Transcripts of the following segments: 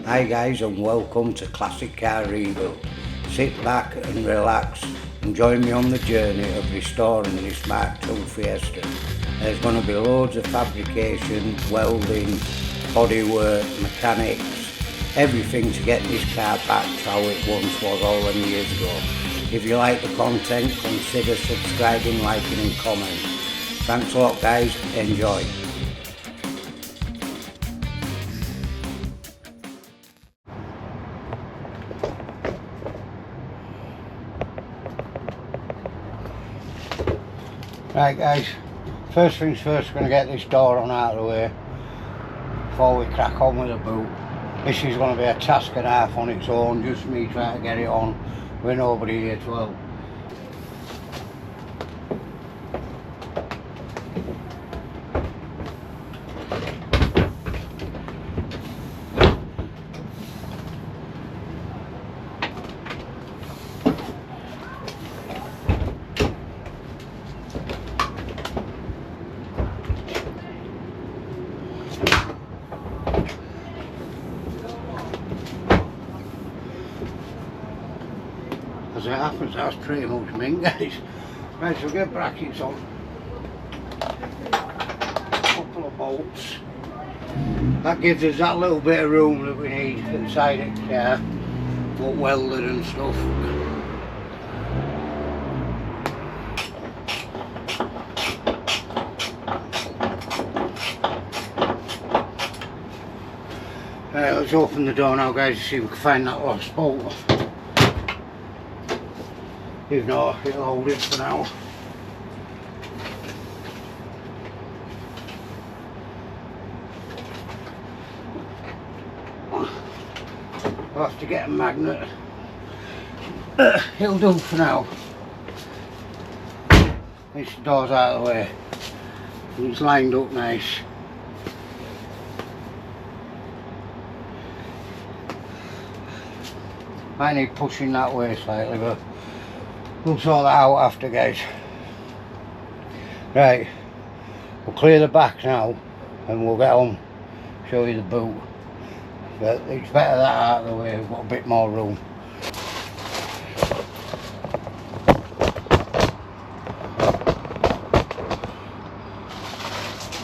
Hi guys, and welcome to Classic Car Reboot. Sit back and relax and join me on the journey of restoring this MK2 Fiesta. There's going to be loads of fabrication, welding, bodywork, mechanics, everything to get this car back to how it once was all them years ago. If you like the content, consider subscribing, liking and commenting. Thanks a lot guys, enjoy. Right guys, first things first, we're going to get this door on out of the way before we crack on with the boot. This is going to be a task and a half on its own, just me trying to get it on with nobody here to help. As it happens, that's pretty much me guys. Right, so get brackets on, a couple of bolts. That gives us that little bit of room that we need inside the car, but welded and stuff. Right, let's open the door now guys to see if we can find that lost bolt. If not, it'll hold it for now. I'll have to get a magnet. It'll do for now. This door's out of the way. It's lined up nice. Might need pushing that way slightly, but we'll sort that out after guys. Right, we'll clear the back now and we'll get on, show you the boot. But it's better that out of the way, we've got a bit more room.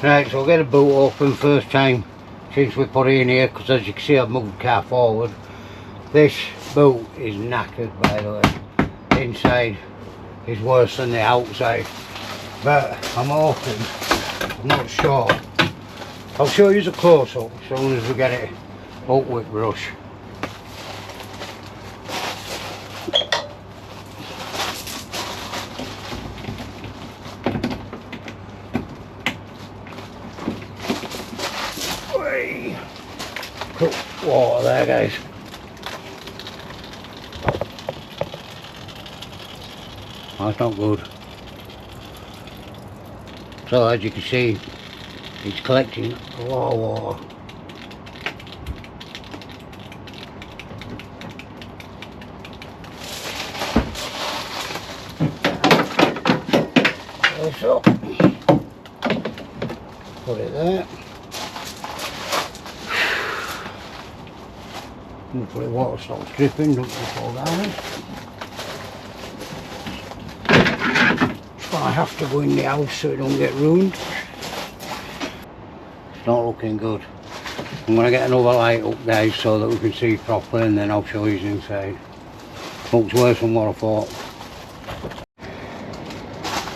Right, so we'll get the boot open first time since we put it in here, because as you can see I've moved the car forward. This boot is knackered by the way. Inside is worse than the outside, but I'm hoping, I'm not sure. I'll show you the close-up as soon as we get it up with brush. Cool water there guys. That's not good. So as you can see, it's collecting a lot of water. So, put it there. Hopefully water stops dripping, don't fall down. I have to go in the house so it don't get ruined. It's not looking good. I'm going to get another light up guys so that we can see properly, and then I'll show you inside. Looks worse than what I thought.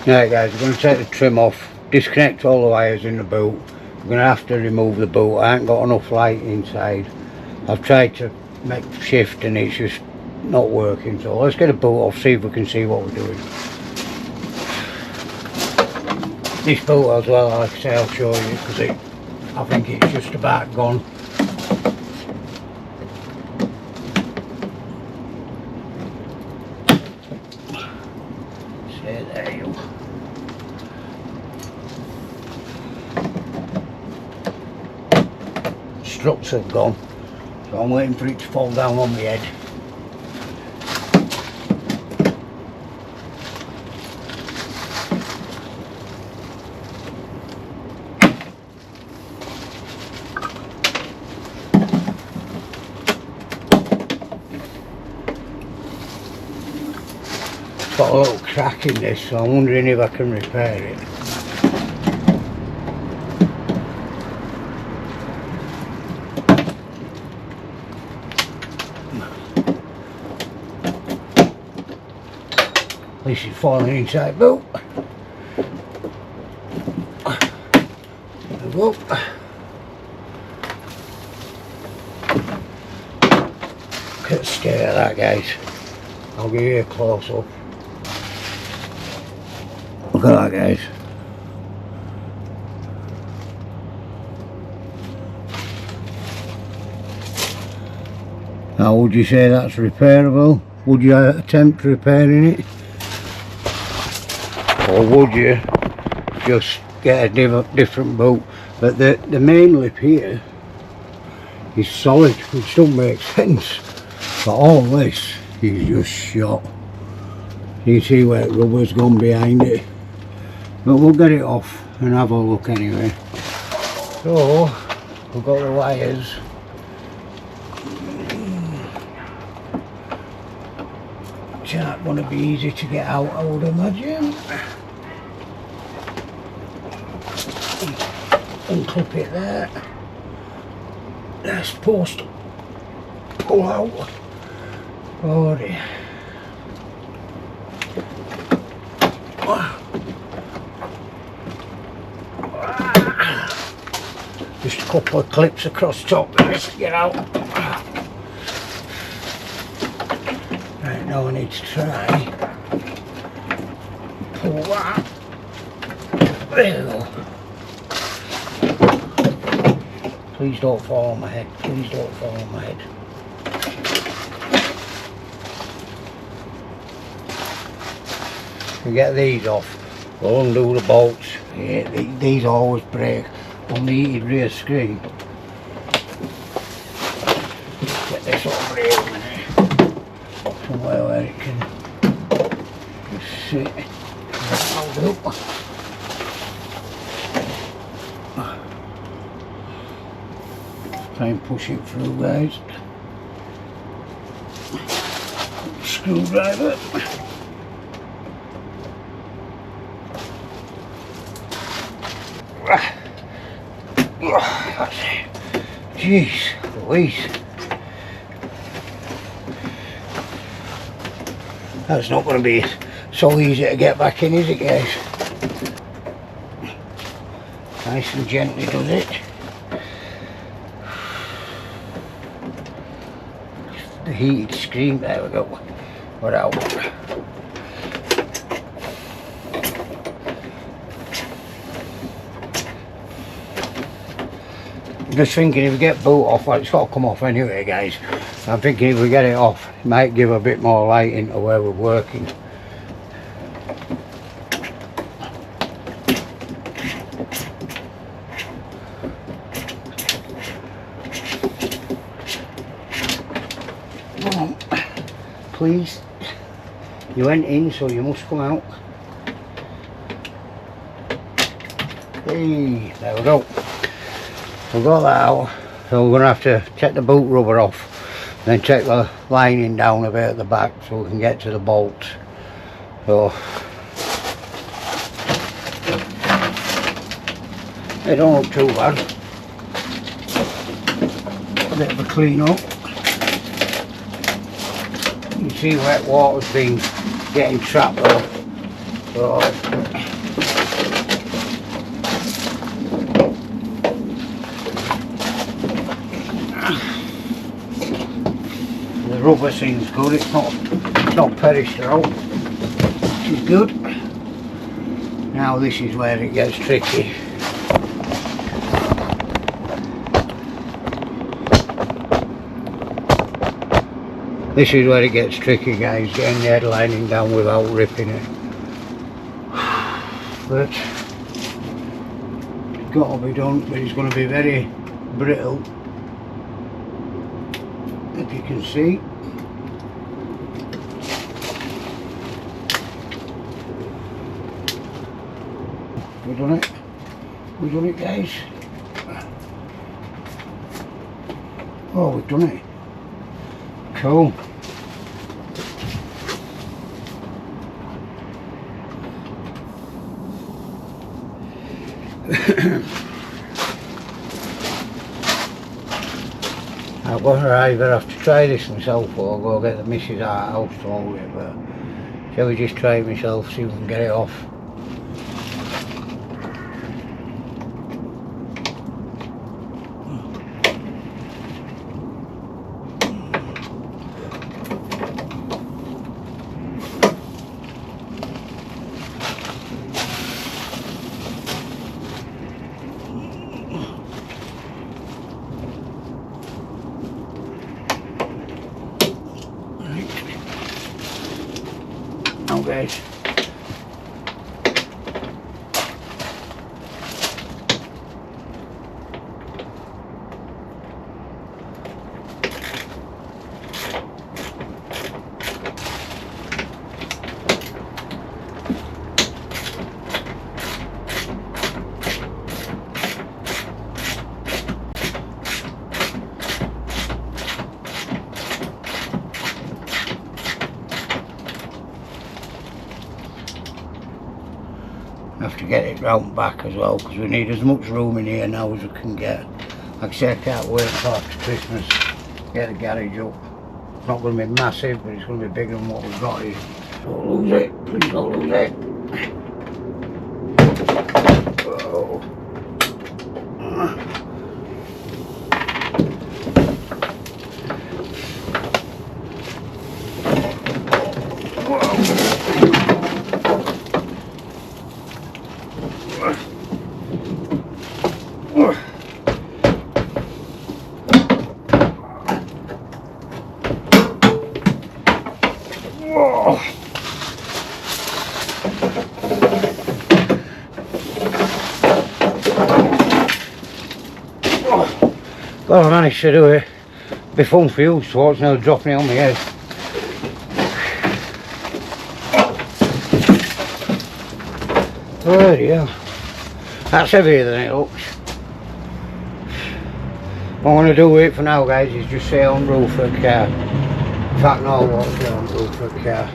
Right guys, we're going to take the trim off, disconnect all the wires in the boot. We're going to have to remove the boot. I ain't got enough light inside. I've tried to make shift and it's just not working, so let's get the boot off, see if we can see what we're doing. This boot as well, like I say, I'll show you because I think it's just about gone. See, there you go. Struts have gone, so I'm waiting for it to fall down on my head. got a little crack in this, so I'm wondering if I can repair it. This is falling inside boot. There we go. Look at the scale of that, guys. I'll give you a close up. Look at that, guys. Now, would you say that's repairable? Would you attempt repairing it? Or would you just get a different boot? But the main lip here is solid, which don't make sense. But all this is just shot. You can see where the rubber's gone behind it. But we'll get it off and have a look anyway. So, we've got the wires. It's not going to be easy to get out, I would imagine. Unclip it there. They're supposed to pull out. Oh dear. Just a couple of clips across top there to get out. Right, now I need to try pull that. There we go. Please don't fall on my head. Please don't fall on my head. We get these off. We'll undo the bolts. Yeah, these always break on the heated rear screen. Get this over here a minute. Somewhere where it can just sit. That'll do. Try and push it through, guys. Screwdriver. That's it. Jeez Louise. That's not going to be so easy to get back in, is it, guys? Nice and gently does it. The heated screen, there we go. We're out. I'm just thinking if we get boot off, well, it's got to come off anyway, guys. I'm thinking if we get it off, it might give a bit more light into where we're working. Come on, please. You went in, so you must come out. Hey, there we go. We've got that out, so we're going to have to take the boot rubber off, then take the lining down a bit at the back so we can get to the bolts. So, they don't look too bad. A bit of a clean up. You can see wet water's been getting trapped though. So, the rubber seems good, it's not perished out, which is good. Now this is where it gets tricky. This is where it gets tricky, guys, getting the headlining down without ripping it. But it's got to be done, but it's going to be very brittle. If you can see. We've done it. We've done it, guys. Oh, we've done it. Cool. I'm going to either have to try this myself or go get the missus out of the house to hold it, but shall we just try it myself, see if we can get it off. Now guys, have to get it round back as well because we need as much room in here now as we can get. Like I say, I can't wait till after Christmas to get the garage up. It's not going to be massive, but it's going to be bigger than what we've got here. Don't lose it, please don't lose it. Oh. Well, I managed to do it. It'd be fun for you to watch, now dropping it on my head. Oh yeah, that's heavier than it looks. What I want to do with it for now, guys, is just say on roof of a car. In fact, no, I won't say on roof of a car.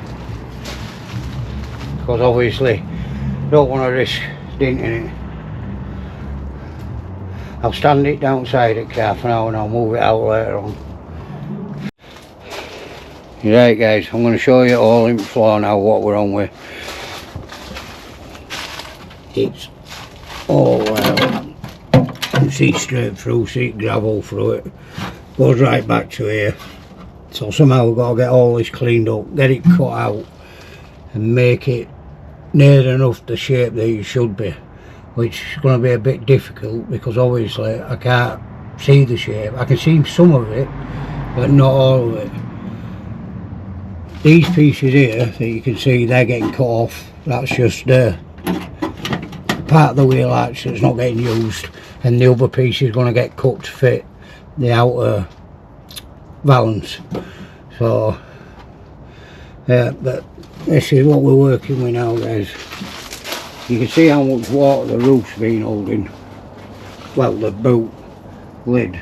Because obviously, I don't want to risk dinting it. I'll stand it downside the car for now and I'll move it out later on. Right guys, I'm going to show you all in the floor now what we're on with. It's all you can see straight through, see gravel through it. Goes right back to here. So somehow we've got to get all this cleaned up, get it cut out and make it near enough the shape that it should be. Which is going to be a bit difficult because obviously I can't see the shape. I can see some of it, but not all of it. These pieces here that you can see, they're getting cut off. That's just part of the wheel arch that's not getting used, and the other piece is going to get cut to fit the outer valance. So yeah, but this is what we're working with now, guys. You can see how much water the roof's been holding. Well, the boot lid.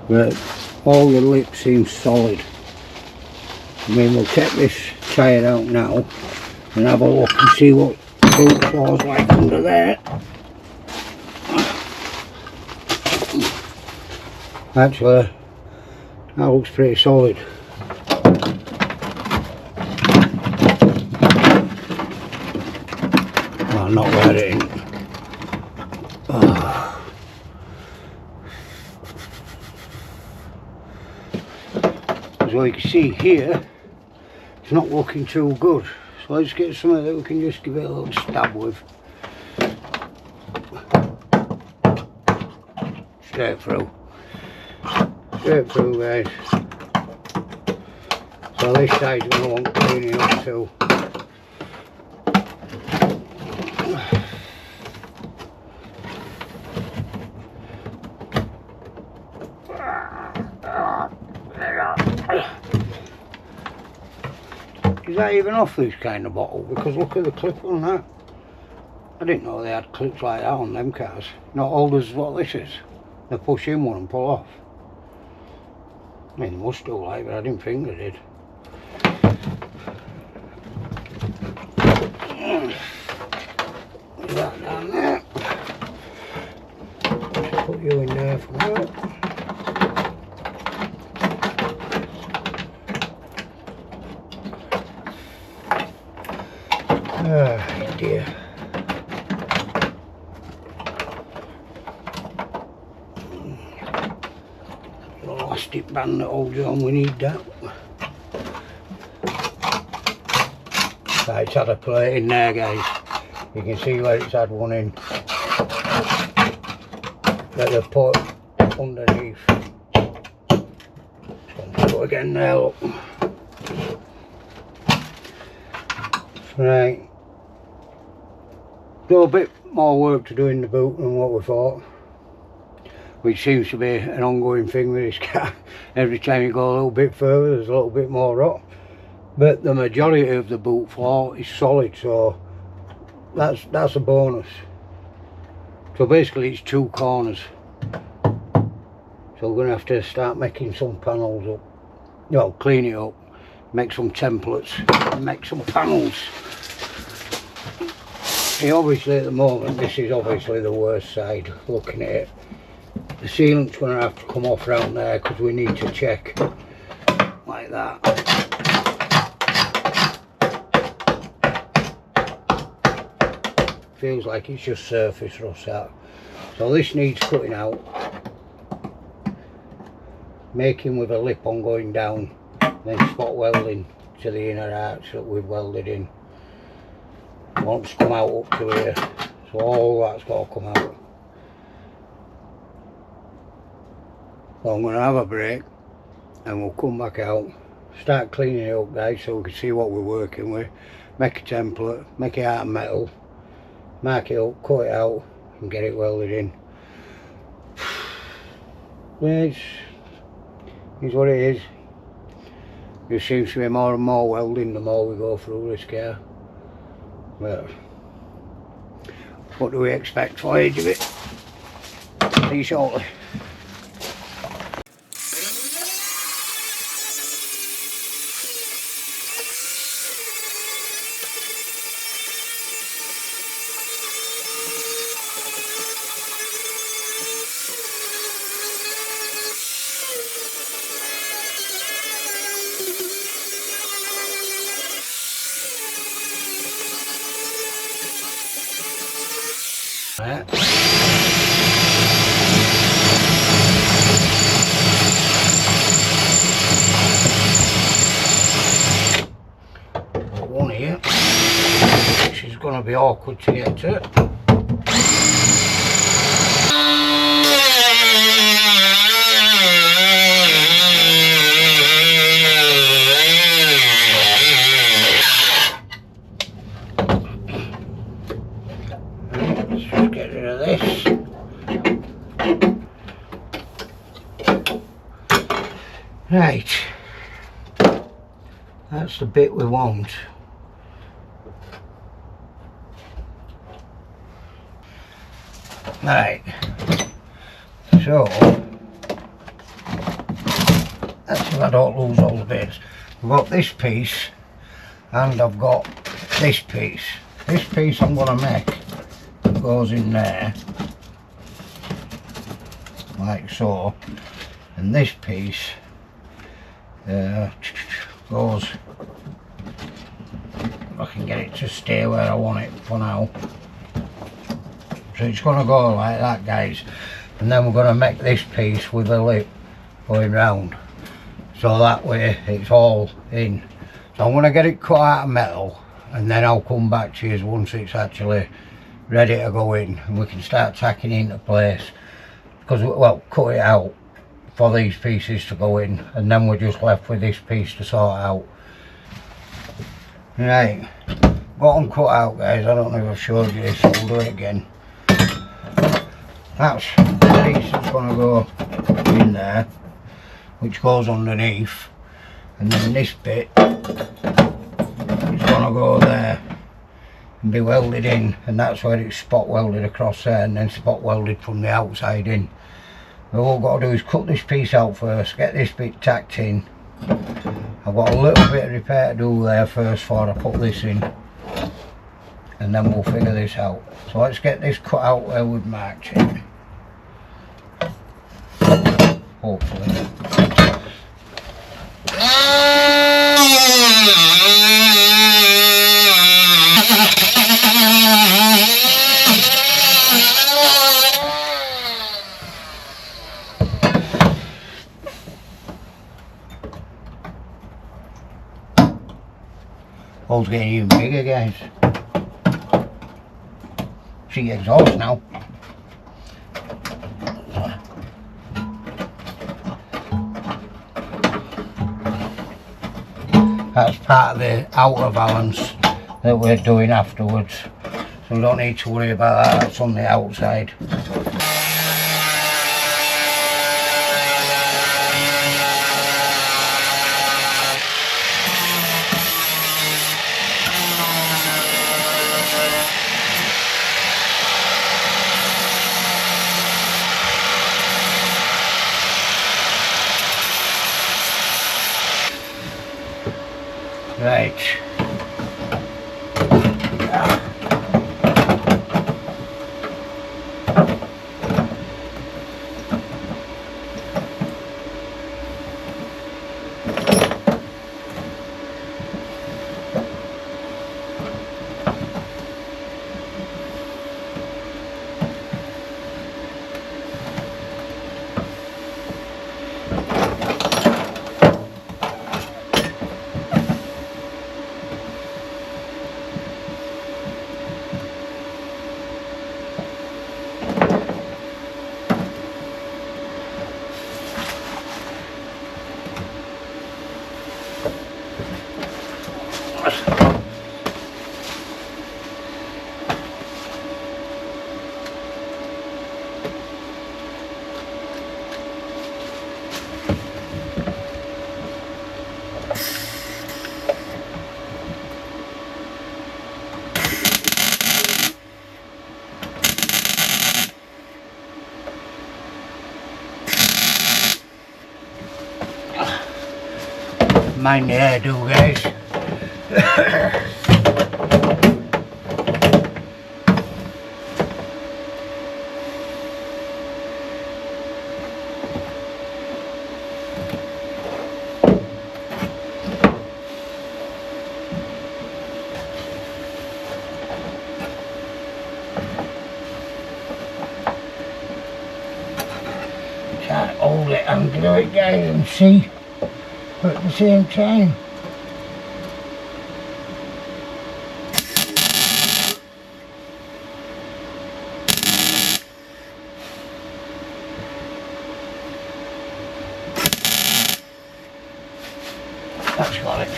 But all the lip seems solid. I mean, we'll take this tyre out now and have a look and see what the boot floor's like under there. Actually, that looks pretty solid. Not let it in. Oh. As well, you can see here, it's not looking too good. So let's get something that we can just give it a little stab with. Straight through. Straight through, guys. So this side's going to want cleaning up too. Is that even off this kind of bottle? Because look at the clip on that. I didn't know they had clips like that on them cars. Not old as what this is. They push in one and pull off. I mean, they must do like, but I didn't think they did. That down there. Put you in there for that. Oh dear. Elastic band that holds you on, we need that. Right, it's had a plate in there, guys. You can see where it's had one in that they've put underneath. Go again there, look. Right. Got a bit more work to do in the boot than what we thought, which seems to be an ongoing thing with this car. Every time you go a little bit further, there's a little bit more rot. But the majority of the boot floor is solid, so that's a bonus. So basically it's two corners. So we're going to have to start making some panels up. No, clean it up, make some templates, and make some panels. See, obviously at the moment this is obviously the worst side, looking at it. The sealant's going to have to come off around there because we need to check like that. Feels like it's just surface rust out. So this needs cutting out, making with a lip on going down, then spot welding to the inner arch that we've welded in. It wants to come out up to here, so all that's got to come out. So I'm going to have a break and we'll come back out, start cleaning it up, guys, so we can see what we're working with, make a template, make it out of metal, mark it up, cut it out and get it welded in. Yeah, it's what it is. There seems to be more and more welding the more we go through this car. Well, what do we expect for age of it? See you shortly. Right. One here, which is going to be awkward to get to. Let's get rid of this. Right, that's the bit we want. Right, so that's if I don't lose all the bits. I've got this piece and I've got this piece. This piece I'm going to make goes in there like so, and this piece goes, if I can get it to stay where I want it for now. So it's going to go like that, guys, and then we're going to make this piece with a lip going round, so that way it's all in. So I'm going to get it cut out of metal and then I'll come back to you once it's actually ready to go in and we can start tacking into place, because well, cut it out for these pieces to go in and then we're just left with this piece to sort out. Right, got them cut out, guys. I don't know if I've showed you this, so we'll do it again. That's the piece that's going to go in there, which goes underneath, and then this bit is going to go there and be welded in, and that's where it's spot welded across there and then spot welded from the outside in. But all I've got to do is cut this piece out first, get this bit tacked in. I've got a little bit of repair to do there first before I put this in, and then we'll figure this out. So let's get this cut out where we'd marked it. Hopefully. Hole's getting even bigger, guys. See the exhaust now. That's part of the outer balance that we're doing afterwards, so we don't need to worry about that. That's on the outside. Right. Mind the hairdo, guys. Can't hold it and do it, guys, and see. But at the same time, that's got it.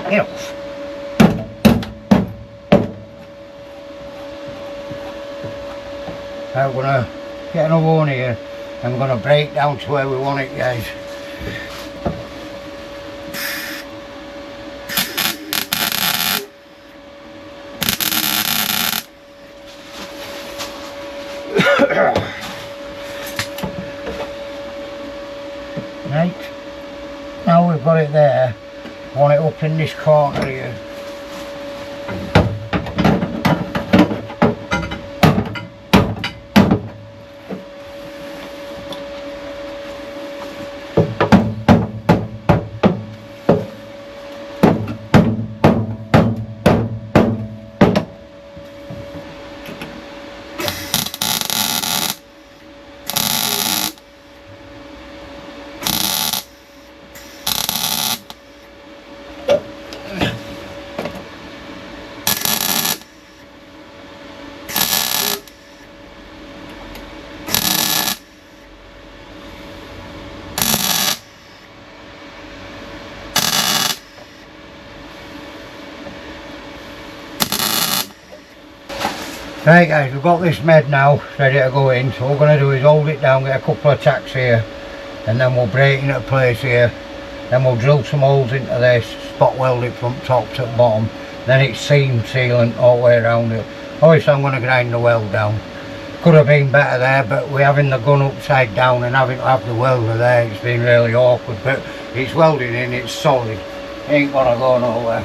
Get off. I'm going to get another one here and we're going to break down to where we want it, guys. Right, now we've got it there, I want it up in this corner here. Right guys, we've got this med now ready to go in, so what we're going to do is hold it down, get a couple of tacks here, and then we'll break it into place here, then we'll drill some holes into this, spot weld it from top to bottom, then it's seam sealant all the way around it. Obviously I'm going to grind the weld down, Could have been better there, but we're having the gun upside down and having to have the welder there, it's been really awkward, but it's welding in, it's solid, ain't gonna go nowhere.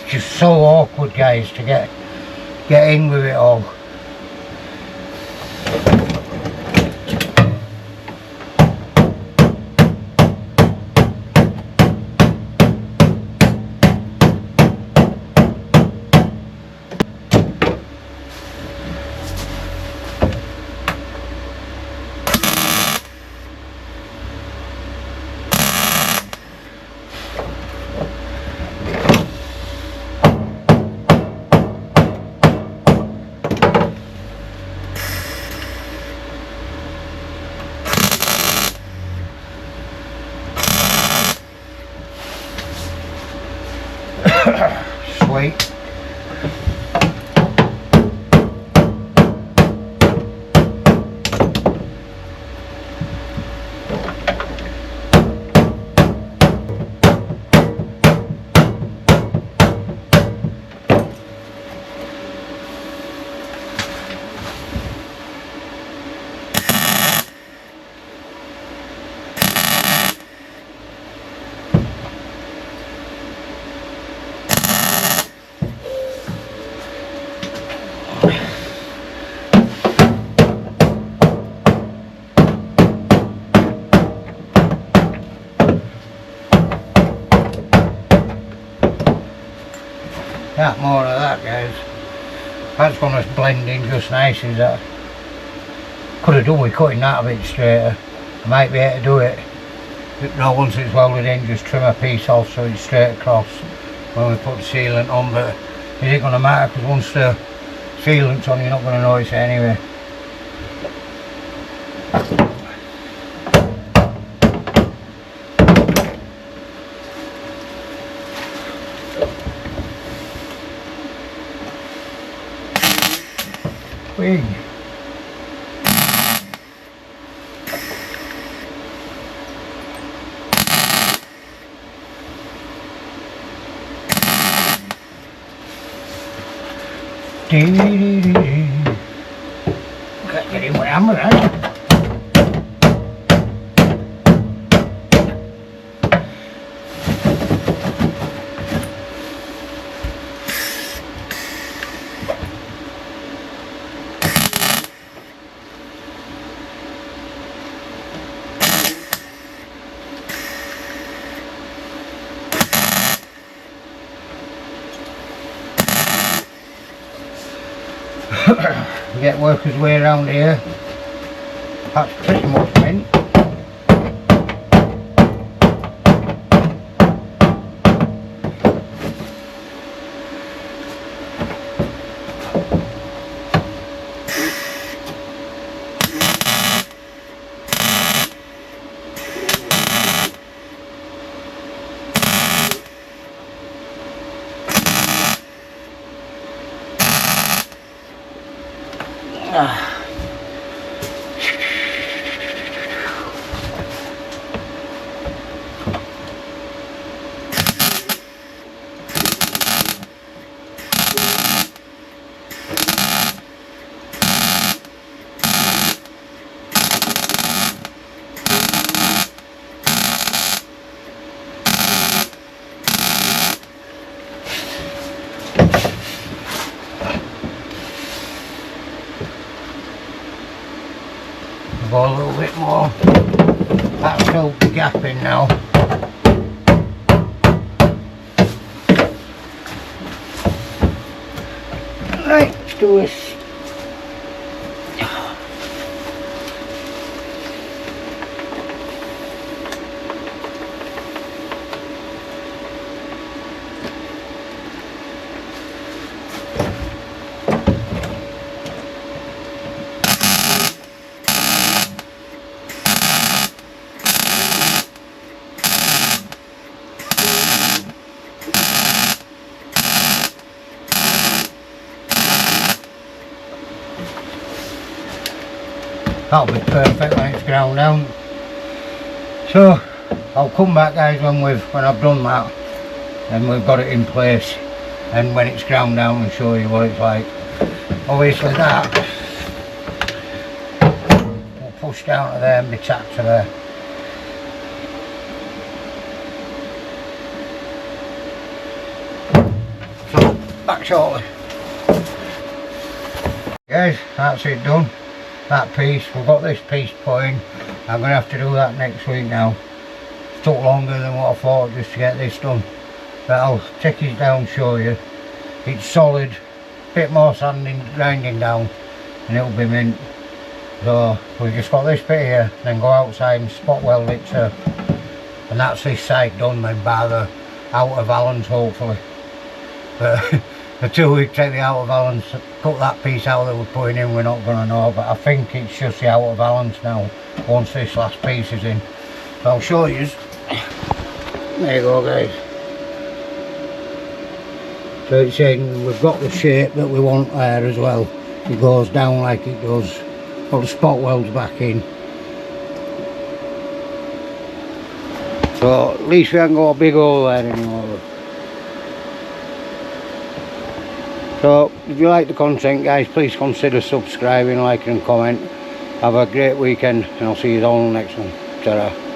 Just so awkward, guys, to get in with it all. Sweet. That more of that, guys. That's going to blend in just nice as that. Could have done with cutting that a bit straighter. I might be able to do it. But no, once it's welded in, just trim a piece off so it's straight across when we put the sealant on. But it ain't going to matter because once the sealant's on, you're not going to notice it anyway. Wing. Can't get in with hammer, right? We get workers' way around here. That's pretty much mint. Go a little bit more. That'll fill the gap in now. Right, let's do this. That'll be perfect when it's ground down. So I'll come back, guys, when I've done that and we've got it in place, and when it's ground down and show you what it's like. Obviously that will push down to there and be tacked to there. So back shortly. Guys, that's it done. That piece, we've got this piece put in. I'm going to have to do that next week now. It took longer than what I thought just to get this done. But I'll take it down, show you. It's solid, bit more sanding, grinding down, and it'll be mint. So we've just got this bit here, then go outside and spot weld it to, and that's this side done then by the outer valance hopefully. But until we take the outer valance, cut that piece out that we're putting in, we're not going to know. But I think it's just the outer valance now, once this last piece is in. So I'll show you. There you go, guys. So it's saying we've got the shape that we want there as well. It goes down like it does. Got the spot welds back in. So at least we haven't got a big hole there anymore. So if you like the content, guys, please consider subscribing, liking and comment. Have a great weekend, and I'll see you all next one. Ta-ra.